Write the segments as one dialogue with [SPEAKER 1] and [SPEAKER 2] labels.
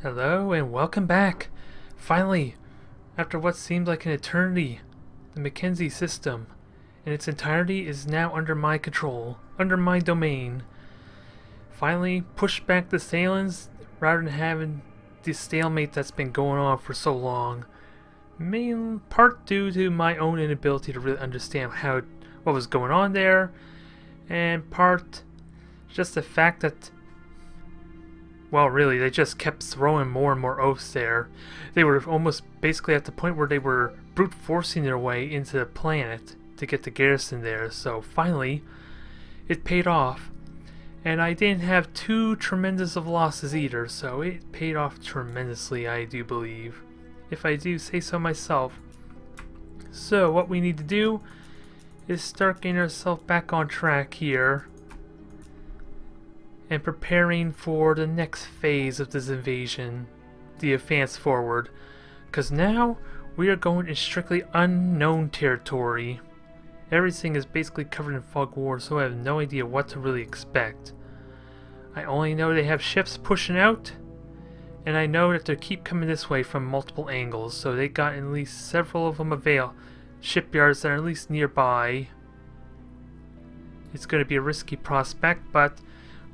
[SPEAKER 1] Hello and welcome back! Finally, after what seemed like an eternity, the Makensi system in its entirety is now under my control, under my domain. Finally pushed back the Salins rather than having this stalemate that's been going on for so long. Main part due to my own inability to really understand what was going on there, and part just the fact that, well, really, they just kept throwing more and more oaths there. They were almost basically at the point where they were brute forcing their way into the planet to get the garrison there. So finally, it paid off. And I didn't have too tremendous of losses either, so it paid off tremendously, I do believe, if I do say so myself. So what we need to do is start getting ourselves back on track here and preparing for the next phase of this invasion, the advance forward, because now we are going in strictly unknown territory. Everything is basically covered in fog war, so I have no idea what to really expect. I only know they have ships pushing out, and I know that they keep coming this way from multiple angles, so they got at least several of them shipyards that are at least nearby. It's going to be a risky prospect, but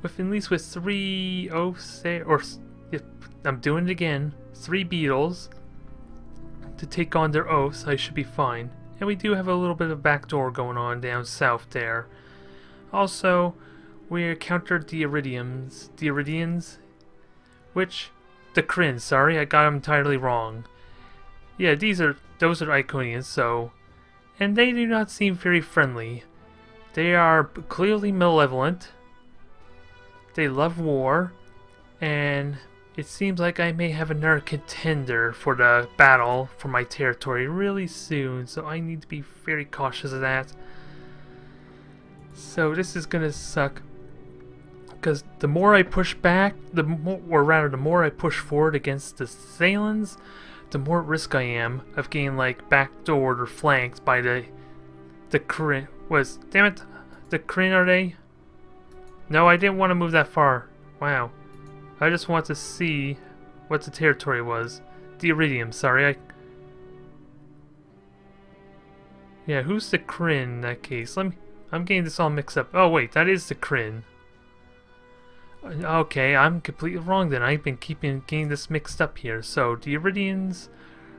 [SPEAKER 1] with at least with 3 oaths there, or if I'm doing it again, 3 beetles to take on their oaths, I should be fine. And we do have a little bit of backdoor going on down south there. Also, we encountered the Iridians, which, the Kryn, sorry, I got them entirely wrong. Yeah, those are Iconians, so, and they do not seem very friendly. They are clearly malevolent. They love war, and it seems like I may have another contender for the battle for my territory really soon, so I need to be very cautious of that. So this is gonna suck, because the more I push back, the more I push forward against the Salins, the more at risk I am of getting like backdoored or flanked by the Kryn. Damn it, the Kryn, are they? No, I didn't want to move that far. Wow. I just want to see what the territory was. The Iridium, sorry. Yeah, who's the Kryn in that case? I'm getting this all mixed up. Oh wait, that is the Kryn. Okay, I'm completely wrong then. I've been getting this mixed up here. So, the Iridians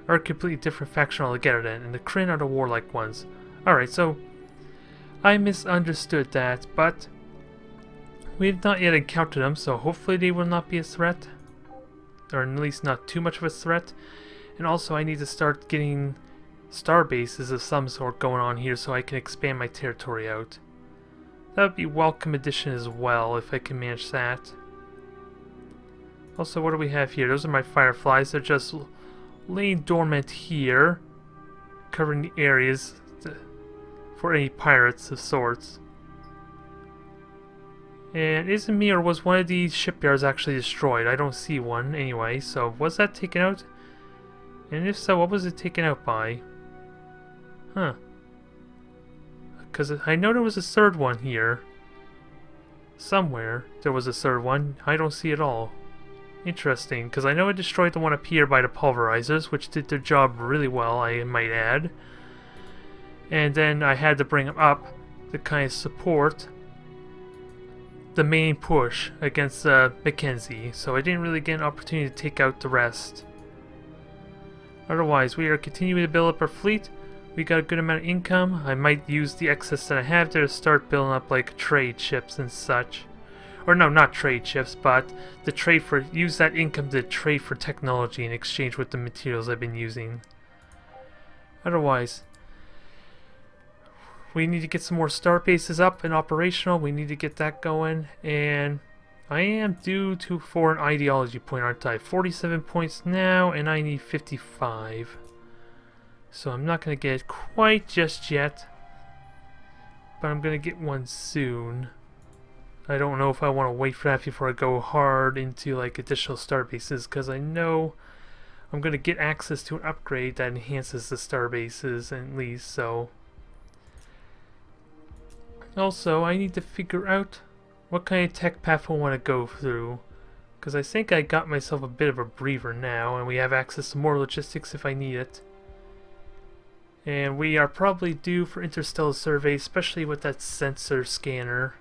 [SPEAKER 1] are a completely different faction altogether then, and the Kryn are the warlike ones. Alright, so I misunderstood that, but we have not yet encountered them, so hopefully they will not be a threat. Or at least not too much of a threat. And also I need to start getting star bases of some sort going on here so I can expand my territory out. That would be a welcome addition as well, if I can manage that. Also, what do we have here? Those are my fireflies. They're just laying dormant here, covering the areas for any pirates of sorts. And isn't me, or was one of these shipyards actually destroyed? I don't see one anyway, so was that taken out? And if so, what was it taken out by? Huh. Because I know there was a third one here. Somewhere there was a third one. I don't see it all. Interesting, because I know it destroyed the one up here by the Pulverizers, which did their job really well, I might add. And then I had to bring them up to kind of support the main push against Makensi, so I didn't really get an opportunity to take out the rest. Otherwise, we are continuing to build up our fleet. We got a good amount of income. I might use the excess that I have there to start building up like trade ships and such. Or no, not trade ships, but use that income to trade for technology in exchange with the materials I've been using. Otherwise, we need to get some more star bases up and operational. We need to get that going, and I am due for an ideology point, aren't I? 47 points now, and I need 55. So I'm not going to get it quite just yet, but I'm going to get one soon. I don't know if I want to wait for that before I go hard into like additional star bases, because I know I'm going to get access to an upgrade that enhances the star bases at least, so. Also, I need to figure out what kind of tech path I want to go through, Because I think I got myself a bit of a breather now, and we have access to more logistics if I need it. And we are probably due for interstellar survey, especially with that sensor scanner.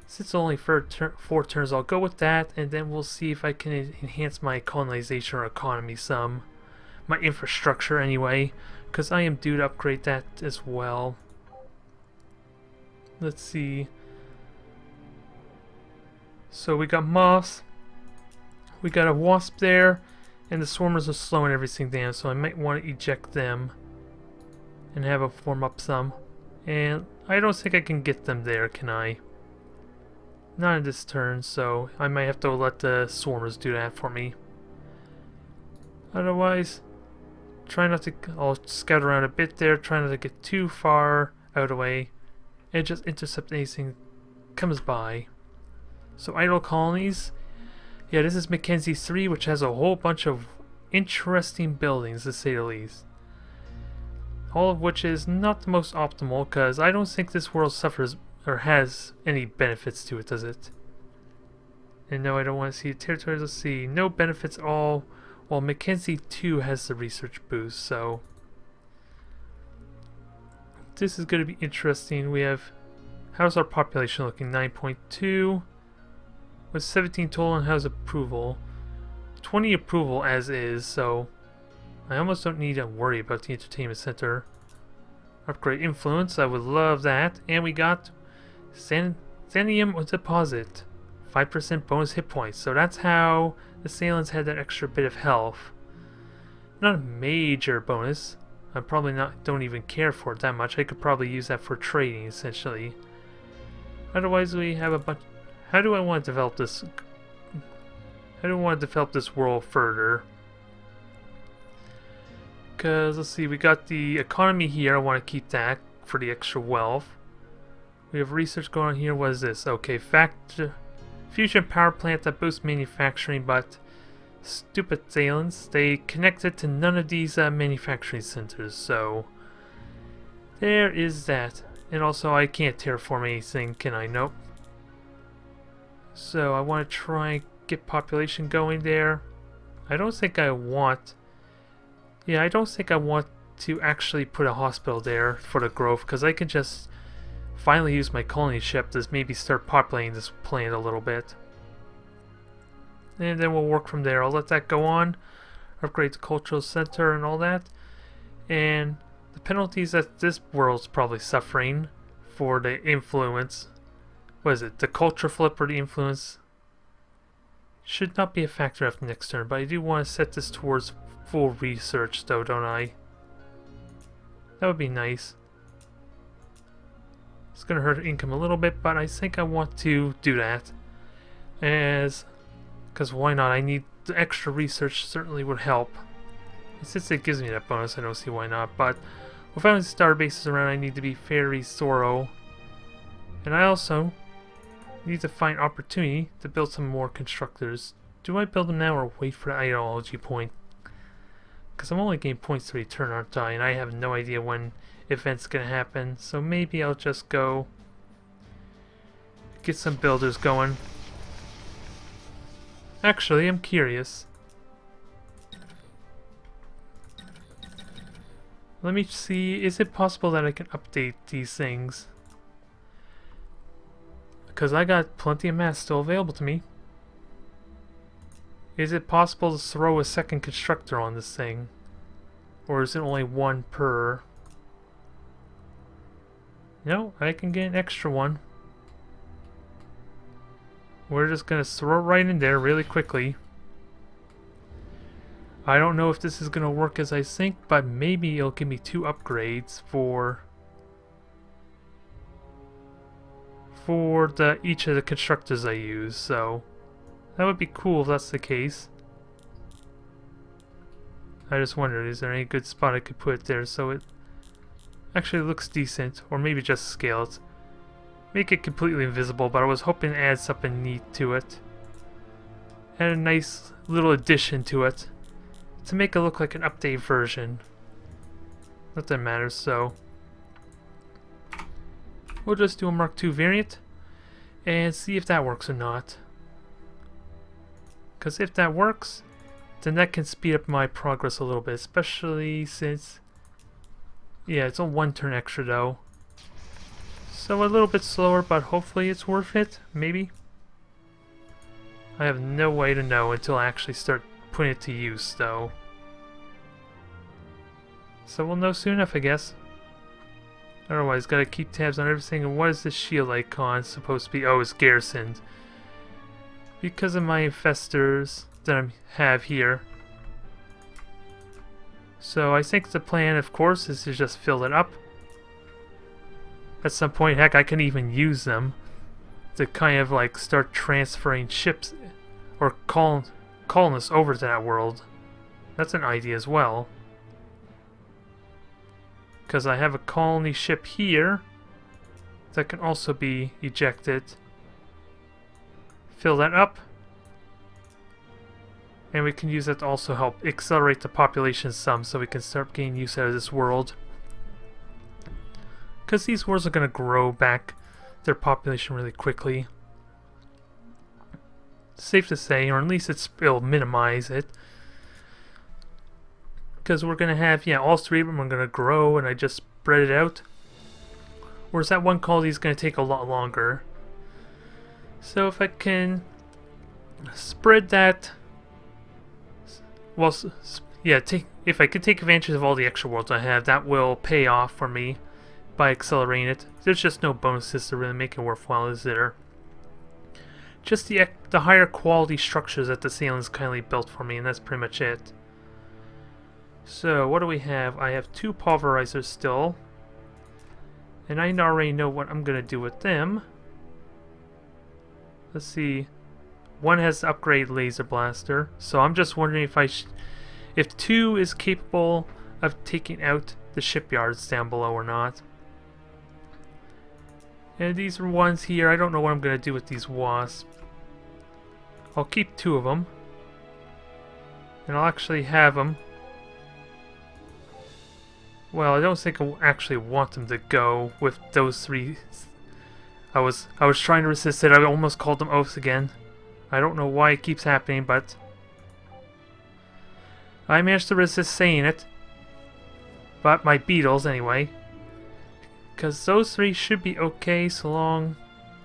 [SPEAKER 1] Since it's only for 4 turns, I'll go with that, and then we'll see if I can enhance my colonization or economy some. My infrastructure anyway, because I am due to upgrade that as well. Let's see. So we got moths. We got a wasp there, and the swarmers are slowing everything down, so I might want to eject them and have them form up some. And I don't think I can get them there, can I? Not in this turn, so I might have to let the swarmers do that for me. Otherwise, try not to... I'll scout around a bit there, try not to get too far out of the way, and just intercept anything comes by. So idle colonies. Yeah, this is Makensi 3, which has a whole bunch of interesting buildings, to say the least. All of which is not the most optimal, because I don't think this world suffers or has any benefits to it, does it? And no, I don't want to see territories. Let's see. No benefits at all. Well, Makensi 2 has the research boost, so... This is going to be interesting. We have... How's our population looking? 9.2. With 17 total, and how's approval? 20 approval as is, so I almost don't need to worry about the entertainment center. Upgrade influence, I would love that. And we got Xanium deposit, 5% bonus hit points. So that's how the assailants had that extra bit of health. Not a major bonus. I probably don't even care for it that much. I could probably use that for trading essentially. Otherwise, we have a bunch. How do I want to develop this? How do I want to develop this world further? Because, let's see, we got the economy here. I want to keep that for the extra wealth. We have research going on here. What is this? Okay, fusion power plant that boosts manufacturing, but stupid Zalans, they connected to none of these manufacturing centers, so there is that. And also, I can't terraform anything, can I? Nope. So I want to try and get population going there. I don't think I want... Yeah, I don't think I want to actually put a hospital there for the growth, because I can just finally use my colony ship to maybe start populating this planet a little bit. And then we'll work from there. I'll let that go on. Upgrade the cultural center and all that. And the penalties that this world's probably suffering for the influence... What is it? The culture flip or the influence should not be a factor after next turn, but I do want to set this towards full research though, don't I? That would be nice. It's going to hurt income a little bit, but I think I want to do that. Because why not? I need the extra research, certainly would help. And since it gives me that bonus, I don't see why not, but with finding star bases around, I need to be very thorough. And I also need to find opportunity to build some more constructors. Do I build them now or wait for the ideology point? Because I'm only getting points to return, aren't I? And I have no idea when events gonna happen. So maybe I'll just go get some builders going. Actually, I'm curious. Let me see, is it possible that I can update these things? Because I got plenty of mass still available to me. Is it possible to throw a second constructor on this thing? Or is it only one per? No, I can get an extra one. We're just going to throw it right in there really quickly. I don't know if this is going to work as I think, but maybe it'll give me 2 upgrades for each of the constructors I use, so that would be cool if that's the case. I just wondered, is there any good spot I could put it there so it actually looks decent, or maybe just scale it. Make it completely invisible, but I was hoping to add something neat to it. Add a nice little addition to it to make it look like an update version. Not that matters, so we'll just do a Mark II variant and see if that works or not. Because if that works, then that can speed up my progress a little bit, especially since... Yeah, it's on 1 turn extra though. So a little bit slower, but hopefully it's worth it, maybe? I have no way to know until I actually start putting it to use, though. So we'll know soon enough, I guess. Otherwise, gotta keep tabs on everything. And what is this shield icon supposed to be? Oh, it's garrisoned. Because of my infestors that I have here. So I think the plan, of course, is to just fill it up. At some point, heck, I can even use them to kind of like start transferring ships or colonists over to that world. That's an idea as well. Because I have a colony ship here that can also be ejected. Fill that up. And we can use that to also help accelerate the population some so we can start getting use out of this world. Because these worlds are going to grow back their population really quickly. Safe to say, or at least it'll minimize it. Because we're going to have, yeah, all 3 of them are going to grow, and I just spread it out. Whereas that one colony is going to take a lot longer. So if I can spread that, well, yeah, if I could take advantage of all the extra worlds I have, that will pay off for me by accelerating it. There's just no bonuses to really make it worthwhile, is there? Just the higher quality structures that the Sailings kindly built for me, and that's pretty much it. So, what do we have? I have 2 Pulverizers still. And I already know what I'm going to do with them. Let's see. One has upgrade laser blaster, so I'm just wondering if 2 is capable of taking out the shipyards down below or not. And these are ones here. I don't know what I'm going to do with these wasps. I'll keep 2 of them. And I'll actually have them. Well, I don't think I actually want them to go with those 3. I was trying to resist it. I almost called them oaths again. I don't know why it keeps happening, but I managed to resist saying it. But my beetles, anyway. Because those 3 should be okay so long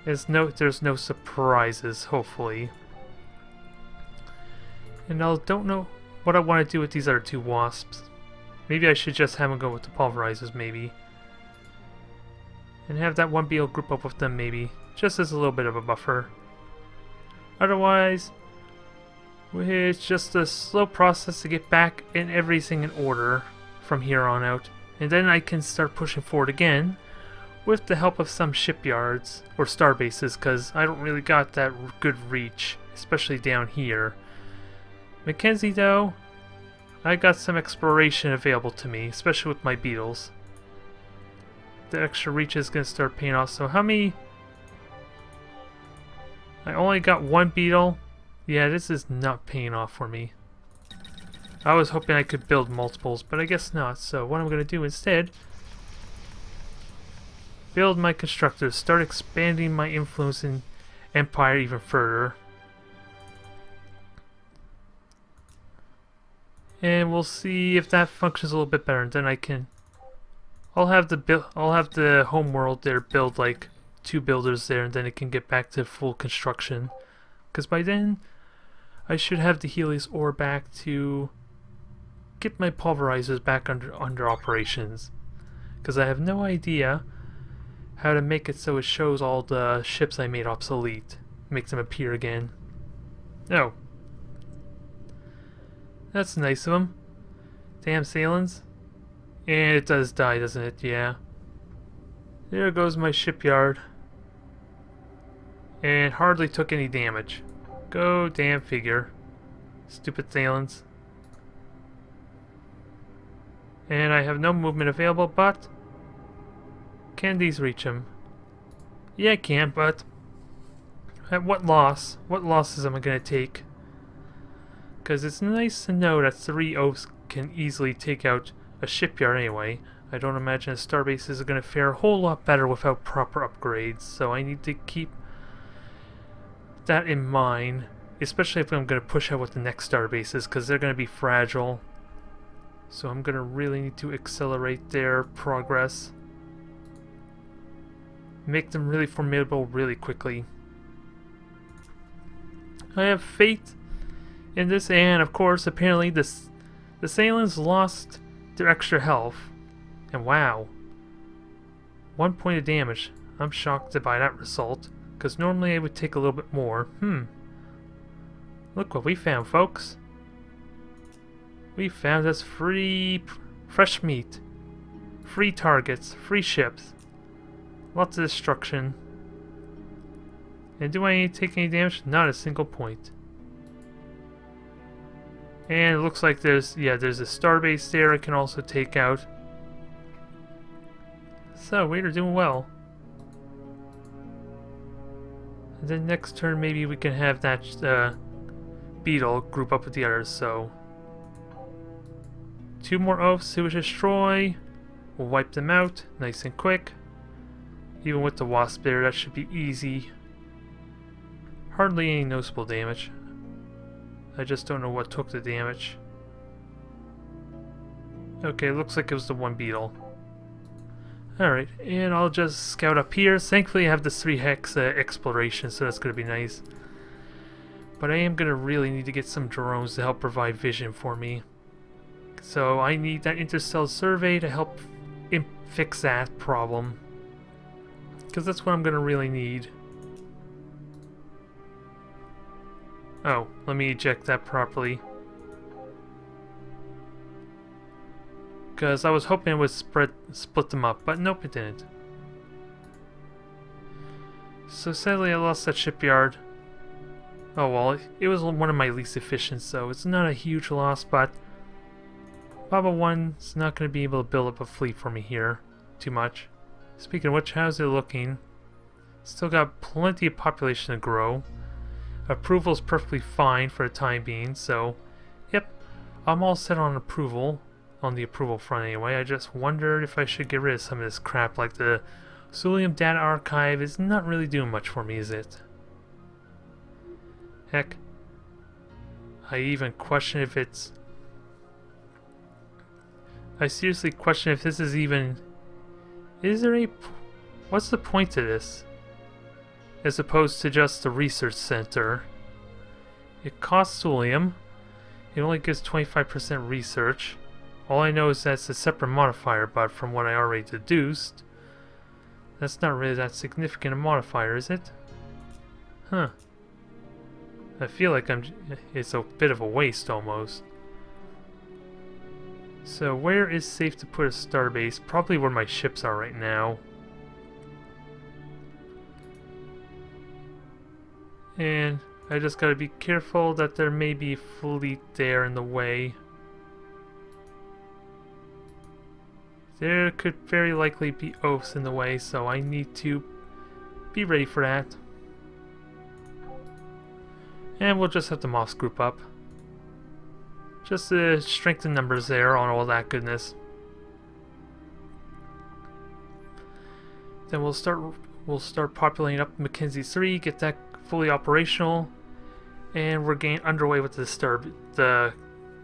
[SPEAKER 1] as there's no surprises, hopefully. And I don't know what I want to do with these other 2 wasps. Maybe I should just have them go with the Pulverizers, maybe. And have that one beetle group up with them, maybe. Just as a little bit of a buffer. Otherwise, it's just a slow process to get back in everything in order from here on out. And then I can start pushing forward again with the help of some shipyards or star bases, because I don't really got that good reach, especially down here. Makensi, though, I got some exploration available to me, especially with my beetles. The extra reach is going to start paying off. So how many... I only got 1 beetle. Yeah, this is not paying off for me. I was hoping I could build multiples, but I guess not. So what I'm going to do instead... build my constructors. Start expanding my influence in Empire even further. And we'll see if that functions a little bit better. And then I can... I'll have the home world there build like 2 builders there, and then it can get back to full construction. Because by then, I should have the Helios ore back to get my Pulverizers back under operations. Because I have no idea how to make it so it shows all the ships I made obsolete. Makes them appear again. Oh. That's nice of them. Damn Sailings. And it does die, doesn't it? Yeah. There goes my shipyard. And hardly took any damage. Go damn figure. Stupid Sailings. And I have no movement available, but... can these reach him? Yeah, I can, but... at what loss? What losses am I going to take? Because it's nice to know that 3 oaths can easily take out a shipyard anyway. I don't imagine a starbase is going to fare a whole lot better without proper upgrades, so I need to keep that in mind Especially if I'm going to push out with the next star bases, because they're going to be fragile. So I'm going to really need to accelerate their progress. Make them really formidable really quickly. I have faith in this, and of course, apparently the Saiyans lost their extra health. And wow. 1 point of damage. I'm shocked by that result, because normally I would take a little bit more. Look what we found, folks. We found us free fresh meat, free targets, free ships, lots of destruction. And do I take any damage? Not a single point. And it looks like there's a starbase there I can also take out. So we're doing well. And then next turn maybe we can have that beetle group up with the others, so 2 more oaths to destroy. We'll wipe them out nice and quick. Even with the wasp there, that should be easy. Hardly any noticeable damage. I just don't know what took the damage. Okay, looks like it was the one beetle. Alright, and I'll just scout up here. Thankfully I have this 3 hex exploration, so that's going to be nice. But I am going to really need to get some drones to help provide vision for me. So I need that interstellar survey to help fix that problem. Because that's what I'm going to really need. Oh, let me eject that properly. Because I was hoping it would split them up, but nope, it didn't. So sadly I lost that shipyard. Oh well, it was one of my least efficient, so it's not a huge loss, but Baba 1's not going to be able to build up a fleet for me here too much. Speaking of which, how's it looking? Still got plenty of population to grow. Approval's perfectly fine for the time being, so yep, I'm all set on approval. On the approval front anyway. I just wondered if I should get rid of some of this crap, like the Sulium Data Archive is not really doing much for me, is it? Heck, I even question if it's... I seriously question if this is even... Is there a... What's the point to this? As opposed to just the research center. It costs Sulium. It only gives 25% research. All I know is that it's a separate modifier, but from what I already deduced, that's not really that significant a modifier, is it? Huh. I feel like it's a bit of a waste, almost. So where is safe to put a starbase? Probably where my ships are right now. And I just gotta be careful that there may be a fleet there in the way. There could very likely be oaths in the way, so I need to be ready for that. And we'll just have the Moss group up. Just to strengthen numbers there on all that goodness. Then we'll start populating up Makensi 3, get that fully operational, and we're getting underway with the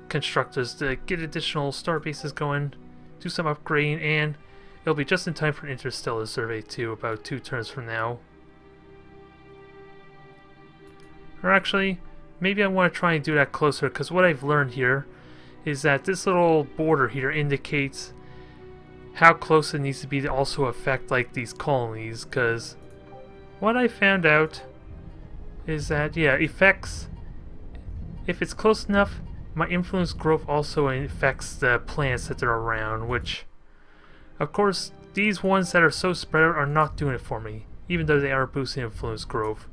[SPEAKER 1] constructors to get additional star bases going. Do some upgrading, and it'll be just in time for an interstellar survey too, about 2 turns from now. Or actually, maybe I want to try and do that closer, because what I've learned here is that this little border here indicates how close it needs to be to also affect like these colonies, because what I found out is that, yeah, effects, if it's close enough, my influence growth also affects the planets that they're around, which, of course, these ones that are so spread out are not doing it for me, even though they are boosting influence growth.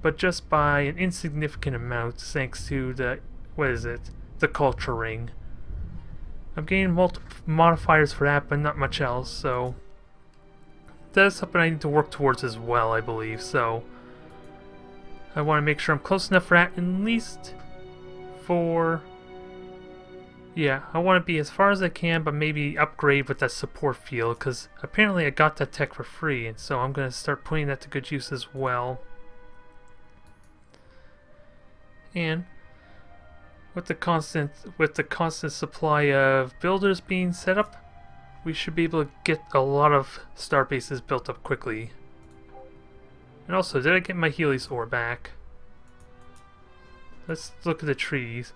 [SPEAKER 1] But just by an insignificant amount, thanks to the, the culture ring. I'm getting multiple modifiers for that, but not much else, so that's something I need to work towards as well, I believe, so I want to make sure I'm close enough for that, at least for... Yeah, I want to be as far as I can, but maybe upgrade with that support field, because apparently I got that tech for free, and so I'm going to start putting that to good use as well. And with the constant supply of builders being set up, we should be able to get a lot of star bases built up quickly. And also, did I get my Helios ore back? Let's look at the trees.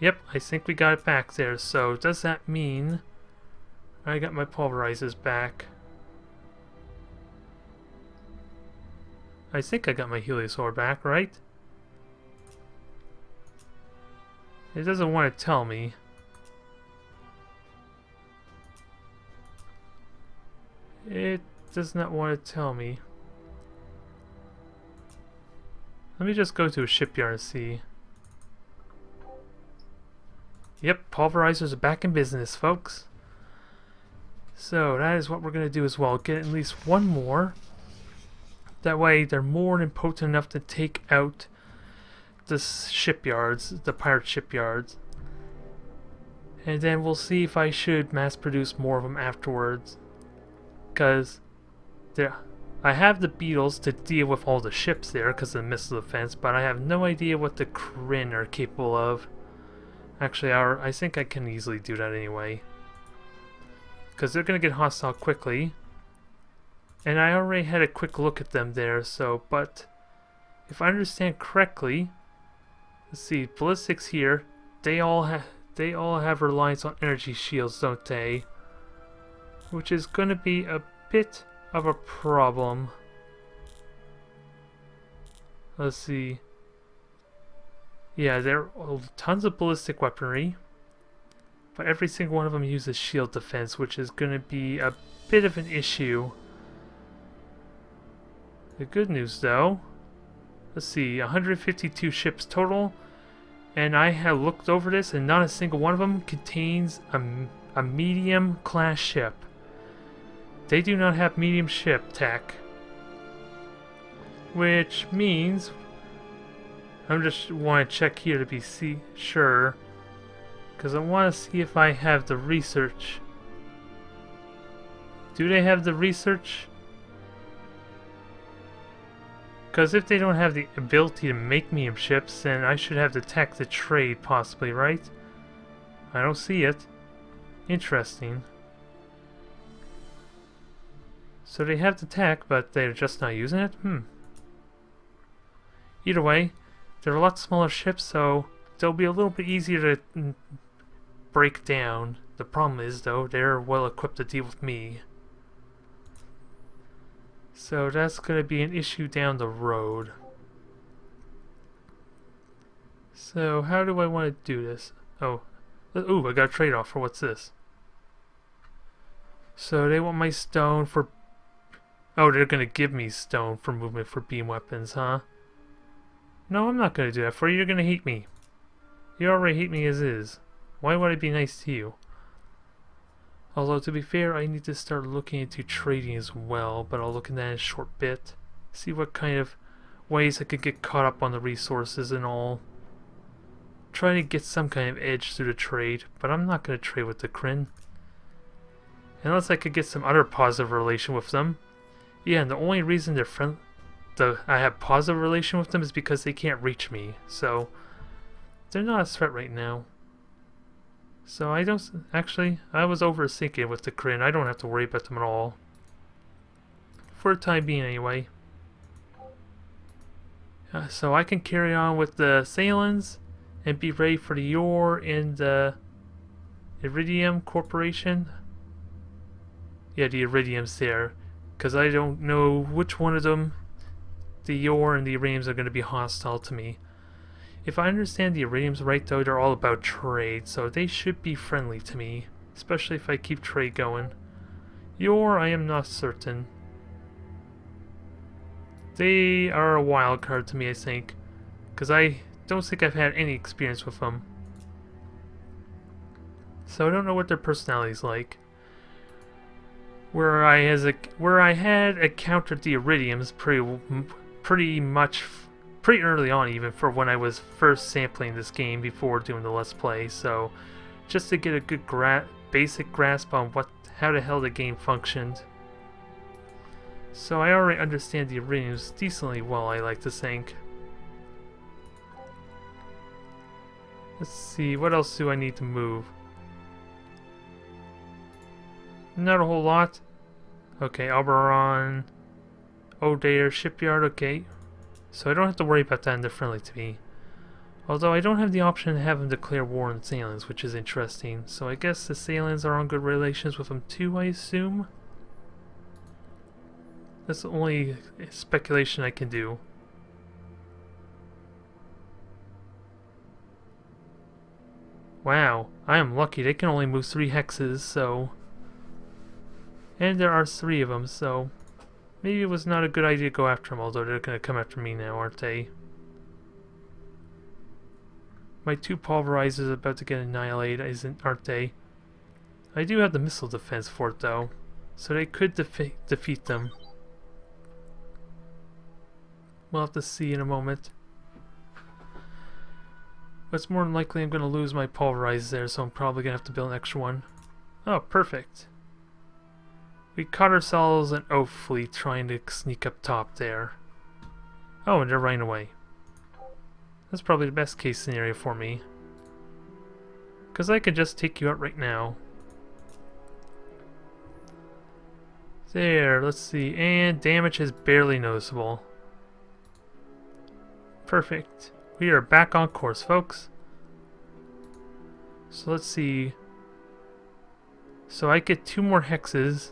[SPEAKER 1] Yep, I think we got it back there. So does that mean I got my pulverizers back? I think I got my Helios ore back, right? It doesn't want to tell me. It does not want to tell me. Let me just go to a shipyard and see. Yep, pulverizers are back in business, folks. So that is what we're going to do as well. Get at least one more. That way they're more than potent enough to take out the shipyards, the pirate shipyards. And then we'll see if I should mass produce more of them afterwards. Because I have the beetles to deal with all the ships there because of the missile defense, but I have no idea what the Kryn are capable of. Actually, I think I can easily do that anyway. Because they're going to get hostile quickly. And I already had a quick look at them there, so, but if I understand correctly, let's see, ballistics here, they all have reliance on energy shields, don't they? Which is going to be a bit of a problem. Let's see. Yeah, there are tons of ballistic weaponry, but every single one of them uses shield defense, which is going to be a bit of an issue. The good news, though, let's see, 152 ships total, and I have looked over this, and not a single one of them contains a medium class ship. They do not have medium ship tech, which means I just want to check here to be sure, because I want to see if I have the research. Do they have the research? Because if they don't have the ability to make medium ships, then I should have the tech to trade, possibly, right? I don't see it. Interesting. So they have the tech, but they're just not using it? Either way, they're a lot smaller ships, so they'll be a little bit easier to break down. The problem is, though, they're well equipped to deal with me. So that's going to be an issue down the road. So how do I want to do this? Oh, ooh, I got a trade-off for what's this? So they want my stone for... Oh, they're going to give me stone for movement for beam weapons, huh? No, I'm not going to do that for you. You're going to hate me. You already hate me as is. Why would I be nice to you? Although, to be fair, I need to start looking into trading as well, but I'll look at that in a short bit. See what kind of ways I could get caught up on the resources and all. Try to get some kind of edge through the trade, but I'm not going to trade with the Kryn. Unless I could get some other positive relation with them. Yeah, and the only reason they're I have positive relation with them is because they can't reach me, so they're not a threat right now. So I don't... Actually, I was overthinking with the Kryn. I don't have to worry about them at all. For the time being, anyway. So I can carry on with the Salins and be ready for the Yor and the Iridium Corporation. Yeah, the Iridium's there. Because I don't know which one of them, the Yor and the Iridiums, are going to be hostile to me. If I understand the Iridiums right, though, they're all about trade, so they should be friendly to me, especially if I keep trade going. Yor, I am not certain. They are a wild card to me, I think, because I don't think I've had any experience with them. So I don't know what their personality's like. Where I had encountered the Iridiums pretty early on, even for when I was first sampling this game before doing the Let's Play, so just to get a good basic grasp on how the hell the game functioned. So I already understand the Iridiums decently well, I like to think. Let's see, what else do I need to move? Not a whole lot. Okay, Alberon, O'Dare, Shipyard, okay. So I don't have to worry about that and they're friendly to me. Although I don't have the option to have them declare war on Sailings, which is interesting. So I guess the Sailings are on good relations with them too, I assume? That's the only speculation I can do. Wow, I am lucky. They can only move 3 hexes, so... And there are 3 of them, so... Maybe it was not a good idea to go after them, although they're going to come after me now, aren't they? My 2 Pulverizers are about to get annihilated, aren't they? I do have the missile defense for it, though, so they could defeat them. We'll have to see in a moment. But it's more than likely I'm going to lose my Pulverizers there, so I'm probably going to have to build an extra one. Oh, perfect. We caught ourselves an oaf fleet trying to sneak up top there. Oh, and they're running away. That's probably the best case scenario for me. Because I could just take you out right now. There, let's see. And damage is barely noticeable. Perfect. We are back on course, folks. So let's see. So I get 2 more hexes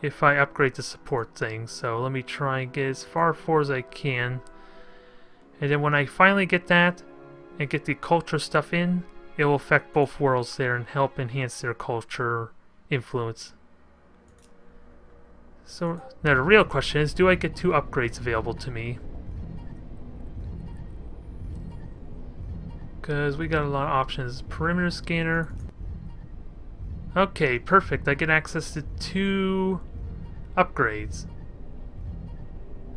[SPEAKER 1] if I upgrade the support thing. So let me try and get as far forward as I can. And then when I finally get that and get the culture stuff in, it will affect both worlds there and help enhance their culture influence. So now the real question is, do I get 2 upgrades available to me? Because we got a lot of options. Perimeter scanner. Okay, perfect. I get access to 2 upgrades.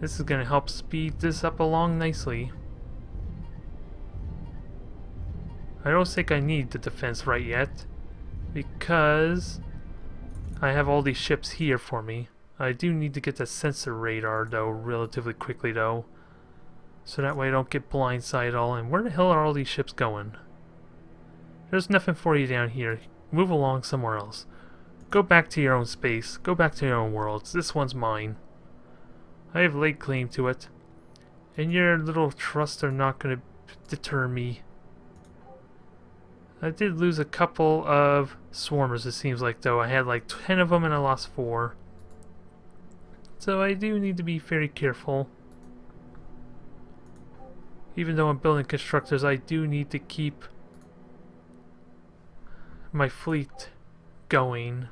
[SPEAKER 1] This is going to help speed this up along nicely. I don't think I need the defense right yet, because I have all these ships here for me. I do need to get the sensor radar, though, relatively quickly, though. So that way I don't get blindsided all. And where the hell are all these ships going? There's nothing for you down here. Move along somewhere else. Go back to your own space. Go back to your own worlds. This one's mine. I have laid claim to it. And your little trusts are not going to deter me. I did lose a couple of swarmers, it seems like, though. I had like 10 of them and I lost 4. So I do need to be very careful. Even though I'm building constructors, I do need to keep my fleet going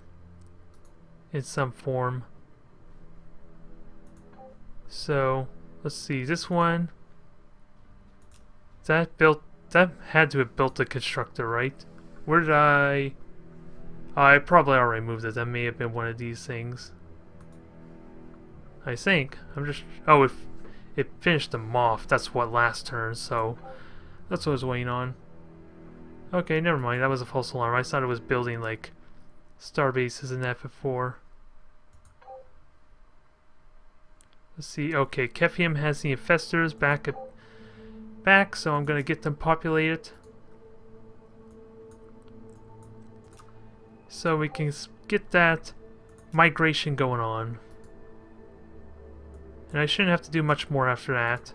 [SPEAKER 1] in some form. So, let's see, this one, that had to have built the constructor, right? Where did I probably already moved it. That may have been one of these things. I think. I'm just, oh, it finished them off. That's what last turn, so that's what I was waiting on. Okay, never mind. That was a false alarm. I thought it was building like star bases and that before. Let's see. Okay, Kephium has the infestors back, so I'm gonna get them populated, so we can get that migration going on. And I shouldn't have to do much more after that,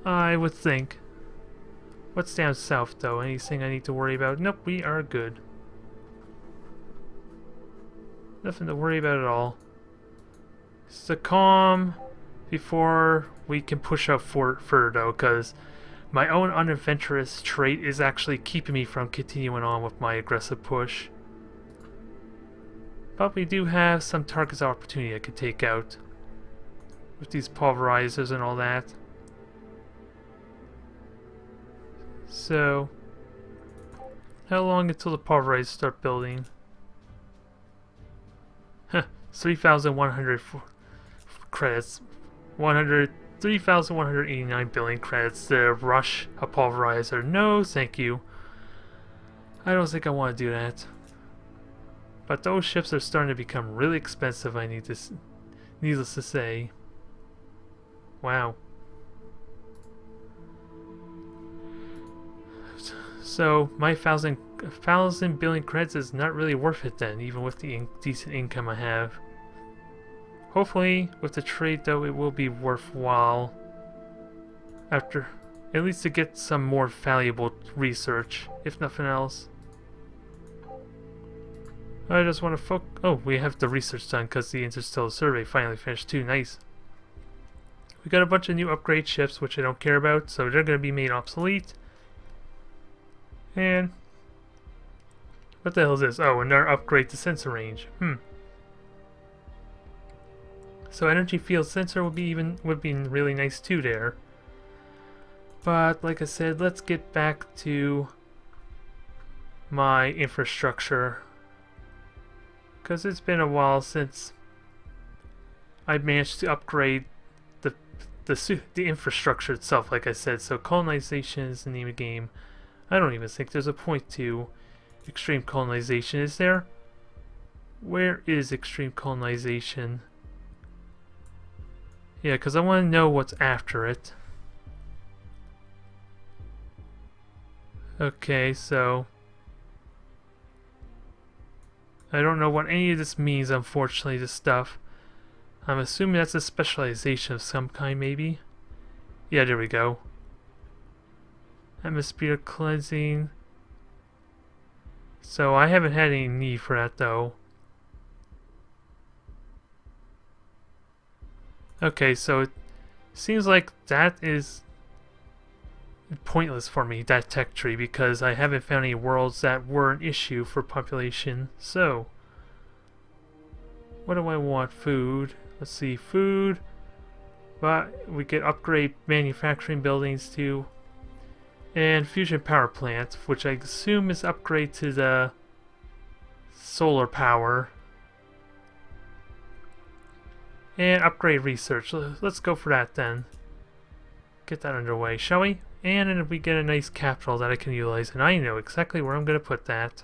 [SPEAKER 1] I would think. What's down south, though? Anything I need to worry about? Nope, we are good. Nothing to worry about at all. So calm before we can push up further, though, because my own unadventurous trait is actually keeping me from continuing on with my aggressive push. But we do have some targets of opportunity I could take out with these pulverizers and all that. So, how long until the pulverizers start building? 3,100 credits. 3,189 billion credits to rush a pulverizer. No, thank you. I don't think I want to do that. But those ships are starting to become really expensive, needless to say. Wow. So my thousand billion credits is not really worth it then, even with the decent income I have. Hopefully, with the trade though, it will be worthwhile. After, at least to get some more valuable research, if nothing else. I just want to oh, we have the research done because the interstellar survey finally finished too. Nice. We got a bunch of new upgrade ships, which I don't care about, so they're going to be made obsolete. And what the hell is this? Oh, another upgrade to sensor range. So energy field sensor would be really nice too there. But like I said, let's get back to my infrastructure, because it's been a while since I managed to upgrade the infrastructure itself, like I said. So colonization is the name of the game. I don't even think there's a point to extreme colonization, is there? Where is extreme colonization? Yeah, because I want to know what's after it. Okay, so I don't know what any of this means, unfortunately, this stuff. I'm assuming that's a specialization of some kind, maybe? Yeah, there we go. Atmosphere cleansing. So I haven't had any need for that, though. Okay, so it seems like that is pointless for me, that tech tree, because I haven't found any worlds that were an issue for population. So what do I want? Food. Let's see, food. But we could upgrade manufacturing buildings too. And fusion power plant, which I assume is upgrade to the solar power. And upgrade research. Let's go for that then. Get that underway, shall we? And then we get a nice capital that I can utilize, and I know exactly where I'm going to put that.